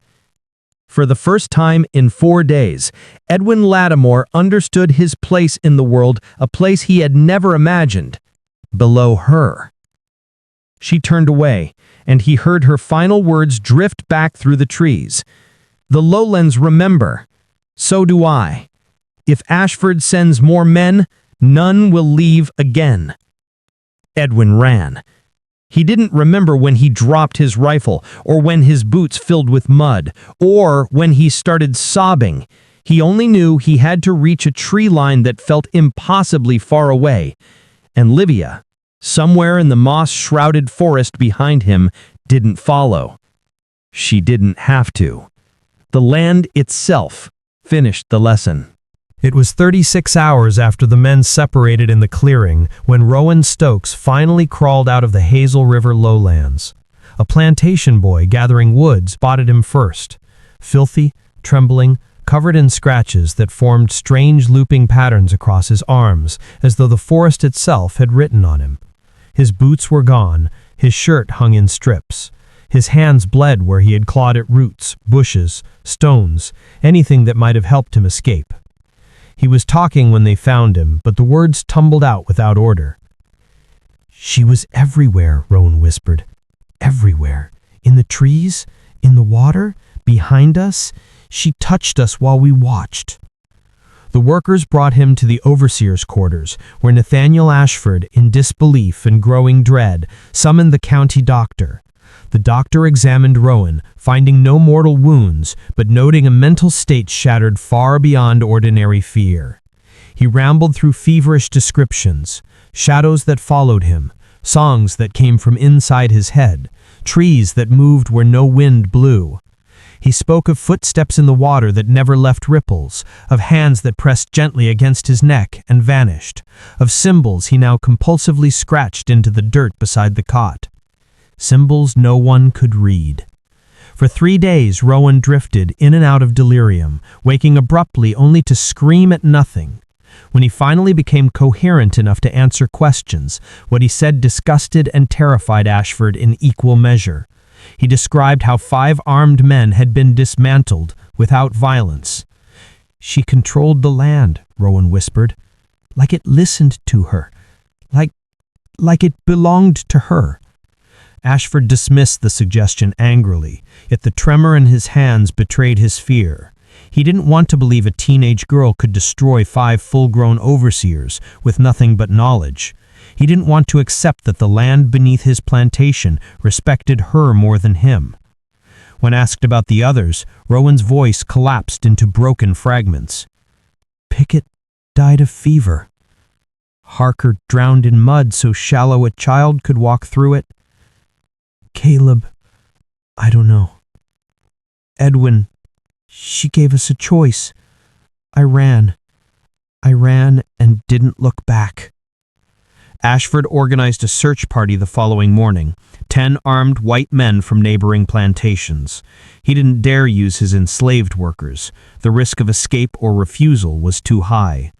For the first time in 4 days, Edwin Lattimore understood his place in the world, a place he had never imagined. Below her. She turned away, and he heard her final words drift back through the trees. "The lowlands remember. So do I. If Ashford sends more men, none will leave again." Edwin ran. He didn't remember when he dropped his rifle, or when his boots filled with mud, or when he started sobbing. He only knew he had to reach a tree line that felt impossibly far away. And Livia, somewhere in the moss-shrouded forest behind him, didn't follow. She didn't have to. The land itself finished the lesson. It was 36 hours after the men separated in the clearing when Rowan Stokes finally crawled out of the Hazel River lowlands. A plantation boy gathering wood spotted him first. Filthy, trembling, covered in scratches that formed strange looping patterns across his arms, as though the forest itself had written on him. His boots were gone, his shirt hung in strips. His hands bled where he had clawed at roots, bushes, stones, anything that might have helped him escape. He was talking when they found him, but the words tumbled out without order. "She was everywhere," Rowan whispered. "Everywhere. In the trees, in the water, behind us. She touched us while we watched." The workers brought him to the overseer's quarters, where Nathaniel Ashford, in disbelief and growing dread, summoned the county doctor. The doctor examined Rowan, finding no mortal wounds, but noting a mental state shattered far beyond ordinary fear. He rambled through feverish descriptions, shadows that followed him, songs that came from inside his head, trees that moved where no wind blew. He spoke of footsteps in the water that never left ripples, of hands that pressed gently against his neck and vanished, of symbols he now compulsively scratched into the dirt beside the cot. Symbols no one could read. For 3 days, Rowan drifted in and out of delirium, waking abruptly only to scream at nothing. When he finally became coherent enough to answer questions, what he said disgusted and terrified Ashford in equal measure. He described how 5 armed men had been dismantled without violence. "She controlled the land," Rowan whispered, "like it listened to her, like it belonged to her." Ashford dismissed the suggestion angrily, yet the tremor in his hands betrayed his fear. He didn't want to believe a teenage girl could destroy 5 full-grown overseers with nothing but knowledge. He didn't want to accept that the land beneath his plantation respected her more than him. When asked about the others, Rowan's voice collapsed into broken fragments. Pickett died of fever. Harker drowned in mud so shallow a child could walk through it. Caleb, I don't know. Edwin, she gave us a choice. I ran and didn't look back. Ashford organized a search party the following morning, 10 armed white men from neighboring plantations. He didn't dare use his enslaved workers. The risk of escape or refusal was too high.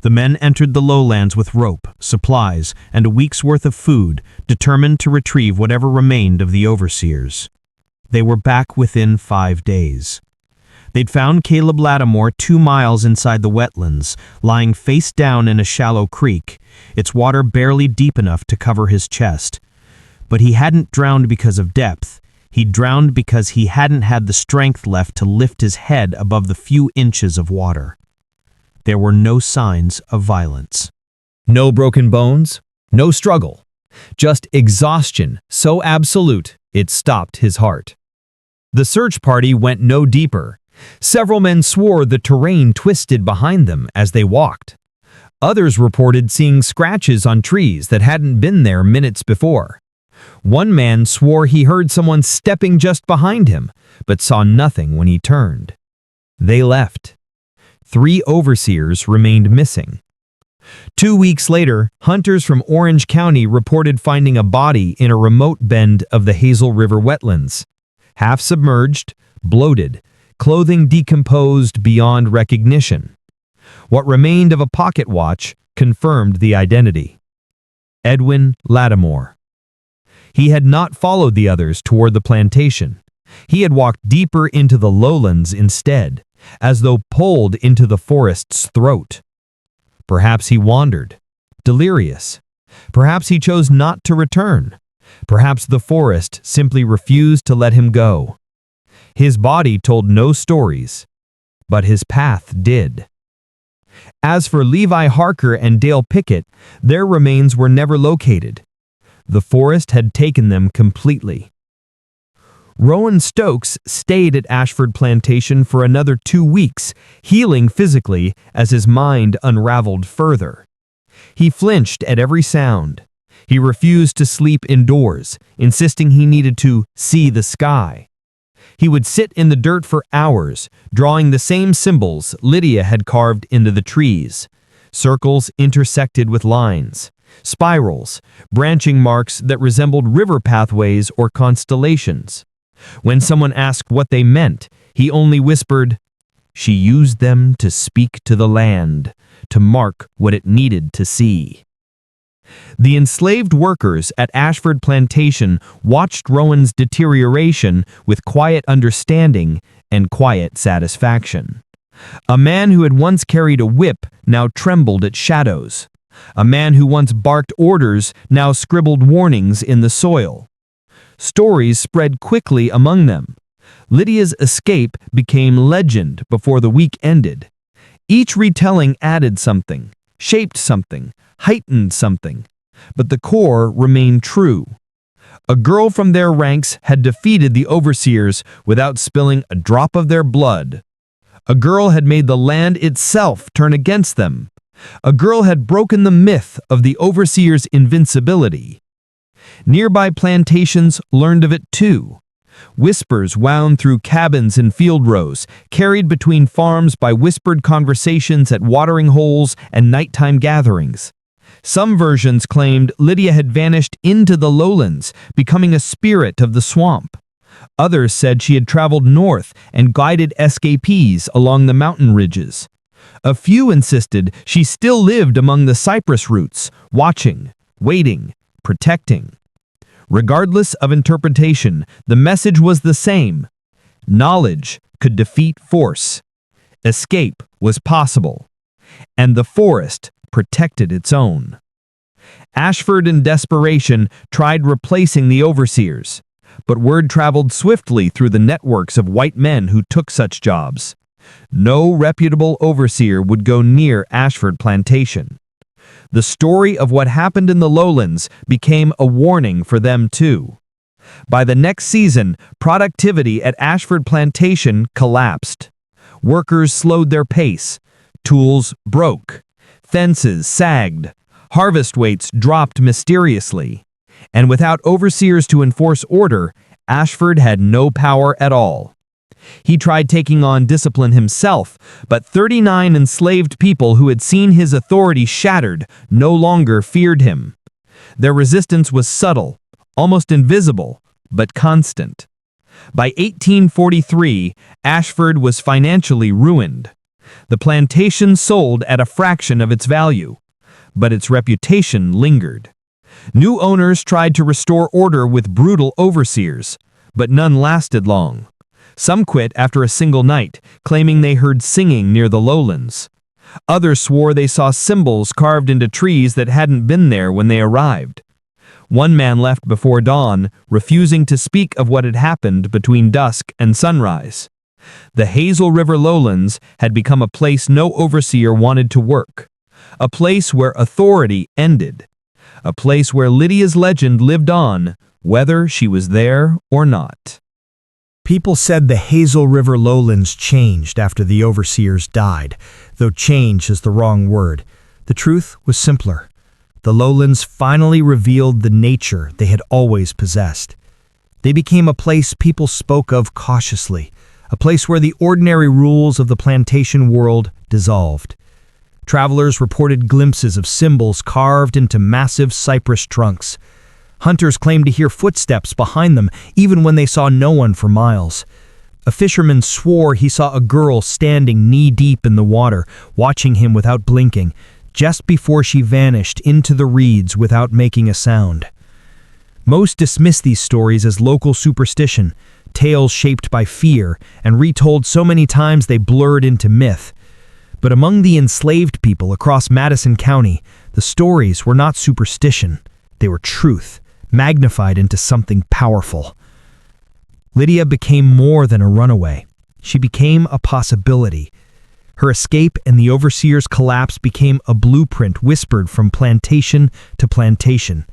The men entered the lowlands with rope, supplies, and a week's worth of food, determined to retrieve whatever remained of the overseers. They were back within 5 days. They'd found Caleb Lattimore 2 miles inside the wetlands, lying face down in a shallow creek, its water barely deep enough to cover his chest. But he hadn't drowned because of depth. He drowned because he hadn't had the strength left to lift his head above the few inches of water. There were no signs of violence.
No broken bones, no struggle. Just exhaustion so absolute it stopped his heart. The search party went no deeper. Several men swore the terrain twisted behind them as they walked. Others reported seeing scratches on trees that hadn't been there minutes before. One man swore he heard someone stepping just behind him, but saw nothing when he turned. They left. 3 overseers remained missing. 2 weeks later, hunters from Orange County reported finding a body in a remote bend of the Hazel River wetlands. Half submerged, bloated, clothing decomposed beyond recognition. What remained of a pocket watch confirmed the identity. Edwin Lattimore. He had not followed the others toward the plantation. He had walked deeper into the lowlands instead, as though pulled into the forest's throat. Perhaps he wandered, delirious. Perhaps he chose not to return. Perhaps the forest simply refused to let him go. His body told no stories, but his path did. As for Levi Harker and Dale Pickett, their remains were never located. The forest had taken them completely. Rowan Stokes stayed at Ashford Plantation for another 2 weeks, healing physically as his mind unraveled further. He flinched at every sound. He refused to sleep indoors, insisting he needed to see the sky. He would sit in the dirt for hours, drawing the same symbols Lydia had carved into the trees. Circles intersected with lines, spirals, branching marks that resembled river pathways or constellations. When someone asked what they meant, he only whispered, "She used them to speak to the land, to mark what it needed to see." The enslaved workers at Ashford Plantation watched Rowan's deterioration with quiet understanding and quiet satisfaction. A man who had once carried a whip now trembled at shadows. A man who once barked orders now scribbled warnings in the soil. Stories spread quickly among them. Lydia's escape became legend before the week ended. Each retelling added something, shaped something, heightened something, but the core remained true. A girl from their ranks had defeated the overseers without spilling a drop of their blood. A girl had made the land itself turn against them. A girl had broken the myth of the overseers' invincibility. Nearby plantations learned of it too. Whispers wound through cabins and field rows, carried between farms by whispered conversations at watering holes and nighttime gatherings. Some versions claimed Lydia had vanished into the lowlands, becoming a spirit of the swamp. Others said she had traveled north and guided escapees along the mountain ridges. A few insisted she still lived among the cypress roots, watching, waiting, protecting. Regardless of interpretation, the message was the same. Knowledge could defeat force. Escape was possible. And the forest protected its own. Ashford, in desperation, tried replacing the overseers, but word traveled swiftly through the networks of white men who took such jobs. No reputable overseer would go near Ashford Plantation. The story of what happened in the Lowlands became a warning for them too. By the next season, productivity at Ashford Plantation collapsed. Workers slowed their pace. Tools broke. Fences sagged. Harvest weights dropped mysteriously. And without overseers to enforce order, Ashford had no power at all. He tried taking on discipline himself, but 39 enslaved people who had seen his authority shattered no longer feared him. Their resistance was subtle, almost invisible, but constant. By 1843, Ashford was financially ruined. The plantation sold at a fraction of its value, but its reputation lingered. New owners tried to restore order with brutal overseers, but none lasted long. Some quit after a single night, claiming they heard singing near the Lowlands. Others swore they saw symbols carved into trees that hadn't been there when they arrived. One man left before dawn, refusing to speak of what had happened between dusk and sunrise. The Hazel River Lowlands had become a place no overseer wanted to work. A place where authority ended. A place where Lydia's legend lived on, whether she was there or not.
People said the Hazel River Lowlands changed after the overseers died, though change is the wrong word. The truth was simpler. The Lowlands finally revealed the nature they had always possessed. They became a place people spoke of cautiously, a place where the ordinary rules of the plantation world dissolved. Travelers reported glimpses of symbols carved into massive cypress trunks. Hunters claimed to hear footsteps behind them, even when they saw no one for miles. A fisherman swore he saw a girl standing knee-deep in the water, watching him without blinking, just before she vanished into the reeds without making a sound. Most dismiss these stories as local superstition, tales shaped by fear and retold so many times they blurred into myth. But among the enslaved people across Madison County, the stories were not superstition, they were truth, magnified into something powerful. Lydia became more than a runaway. She became a possibility. Her escape and the overseer's collapse became a blueprint whispered from plantation to plantation.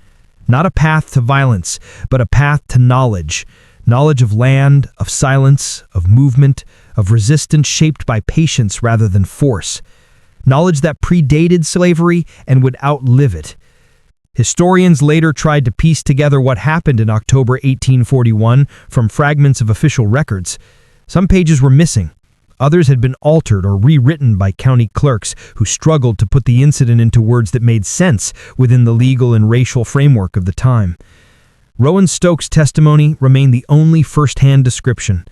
Not a path to violence, but a path to knowledge. Knowledge of land, of silence, of movement, of resistance shaped by patience rather than force. Knowledge that predated slavery and would outlive it. Historians later tried to piece together what happened in October 1841 from fragments of official records. Some pages were missing. Others had been altered or rewritten by county clerks who struggled to put the incident into words that made sense within the legal and racial framework of the time. Rowan Stokes' testimony remained the only first-hand description.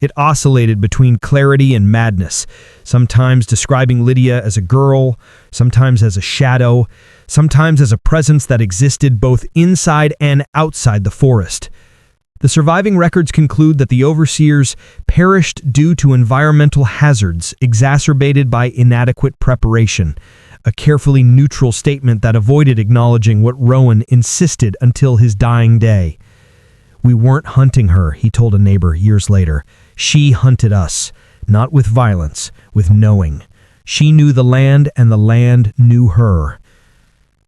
It oscillated between clarity and madness, sometimes describing Lydia as a girl, sometimes as a shadow, sometimes as a presence that existed both inside and outside the forest. The surviving records conclude that the overseers perished due to environmental hazards exacerbated by inadequate preparation, a carefully neutral statement that avoided acknowledging what Rowan insisted until his dying day. "We weren't hunting her," he told a neighbor years later. "She hunted us, not with violence, with knowing. She knew the land and the land knew her."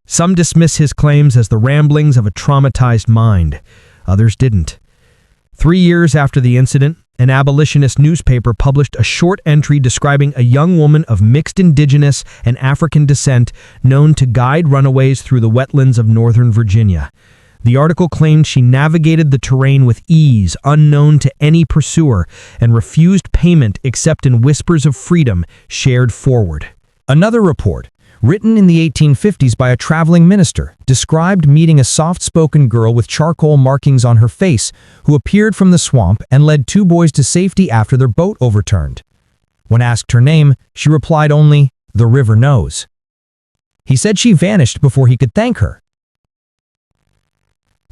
Some dismiss his claims as the ramblings of a traumatized mind. Others didn't. 3 years after the incident, an abolitionist newspaper published a short entry describing a young woman of mixed indigenous and African descent known to guide runaways through the wetlands of northern Virginia. The article claimed she navigated the terrain with ease unknown to any pursuer and refused payment except in whispers of freedom shared forward. Another report, written in the 1850s by a traveling minister, described meeting a soft-spoken girl with charcoal markings on her face who appeared from the swamp and led 2 boys to safety after their boat overturned. When asked her name, she replied only, "The river knows." He said she vanished before he could thank her.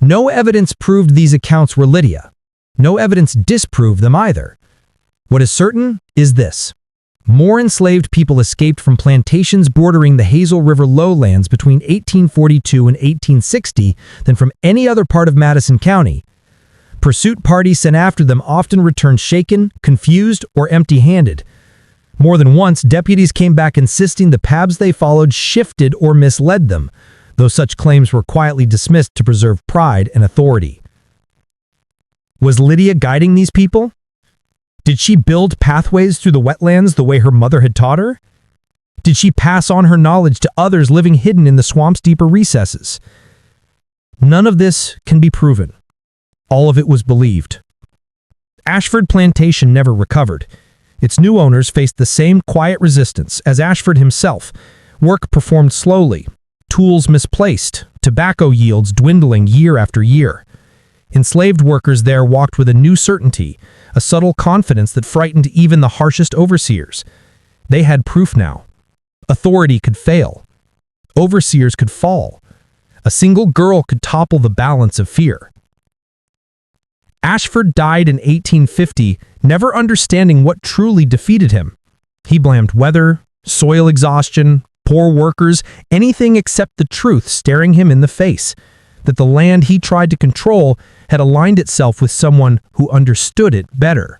No evidence proved these accounts were Lydia. No evidence disproved them either. What is certain is this: More enslaved people escaped from plantations bordering the Hazel River lowlands between 1842 and 1860 than from any other part of Madison County. Pursuit parties sent after them often returned shaken, confused, or empty-handed. More than once, deputies came back insisting the paths they followed shifted or misled them, though such claims were quietly dismissed to preserve pride and authority. Was Lydia guiding these people? Did she build pathways through the wetlands the way her mother had taught her? Did she pass on her knowledge to others living hidden in the swamp's deeper recesses? None of this can be proven. All of it was believed. Ashford Plantation never recovered. Its new owners faced the same quiet resistance as Ashford himself. Work performed slowly, tools misplaced, tobacco yields dwindling year after year. Enslaved workers there walked with a new certainty, a subtle confidence that frightened even the harshest overseers. They had proof now. Authority could fail. Overseers could fall. A single girl could topple the balance of fear. Ashford died in 1850, never understanding what truly defeated him. He blamed weather, soil exhaustion, poor workers, anything except the truth staring him in the face, that the land he tried to control had aligned itself with someone who understood it better.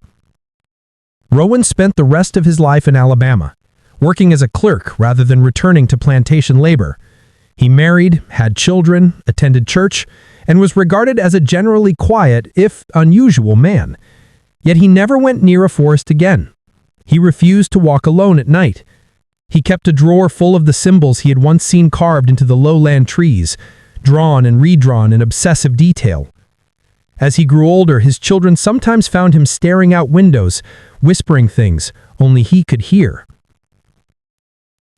Rowan spent the rest of his life in Alabama, working as a clerk rather than returning to plantation labor. He married, had children, attended church, and was regarded as a generally quiet, if unusual, man. Yet he never went near a forest again. He refused to walk alone at night. He kept a drawer full of the symbols he had once seen carved into the lowland trees, drawn and redrawn in obsessive detail. As he grew older, his children sometimes found him staring out windows, whispering things only he could hear.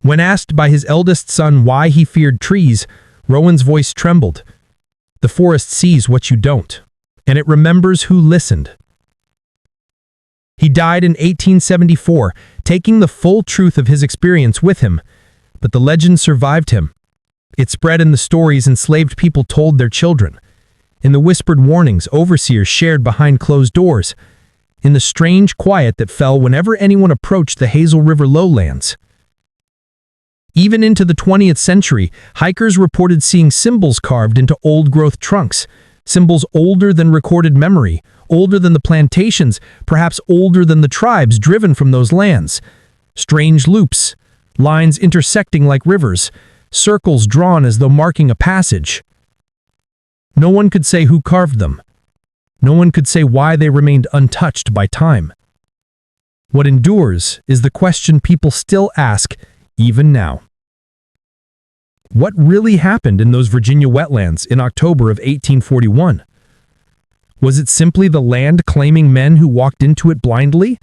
When asked by his eldest son why he feared trees, Rowan's voice trembled. The forest sees what you don't, and it remembers who listened. He died in 1874, taking the full truth of his experience with him, but the legend survived him. It spread in the stories enslaved people told their children, in the whispered warnings overseers shared behind closed doors, in the strange quiet that fell whenever anyone approached the Hazel River lowlands. Even into the 20th century, hikers reported seeing symbols carved into old-growth trunks, symbols older than recorded memory, older than the plantations, perhaps older than the tribes driven from those lands. Strange loops, lines intersecting like rivers, circles drawn as though marking a passage. No one could say who carved them. No one could say why they remained untouched by time. What endures is the question people still ask, even now. What really happened in those Virginia wetlands in October of 1841? Was it simply the land claiming men who walked into it blindly?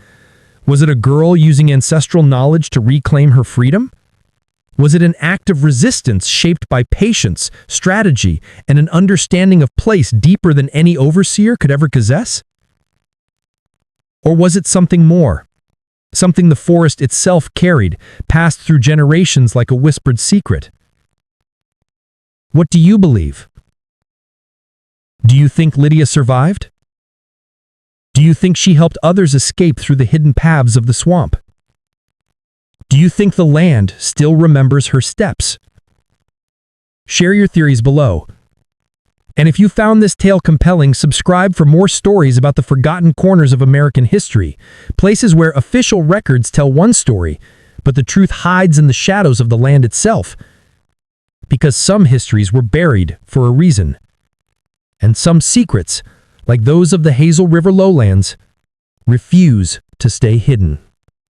Was it a girl using ancestral knowledge to reclaim her freedom? Was it an act of resistance shaped by patience, strategy, and an understanding of place deeper than any overseer could ever possess? Or was it something more? Something the forest itself carried, passed through generations like a whispered secret? What do you believe? Do you think Lydia survived? Do you think she helped others escape through the hidden paths of the swamp? Do you think the land still remembers her steps? Share your theories below. And if you found this tale compelling, subscribe for more stories about the forgotten corners of American history, places where official records tell one story, but the truth hides in the shadows of the land itself. Because some histories were buried for a reason. And some secrets, like those of the Hazel River lowlands, refuse to stay hidden.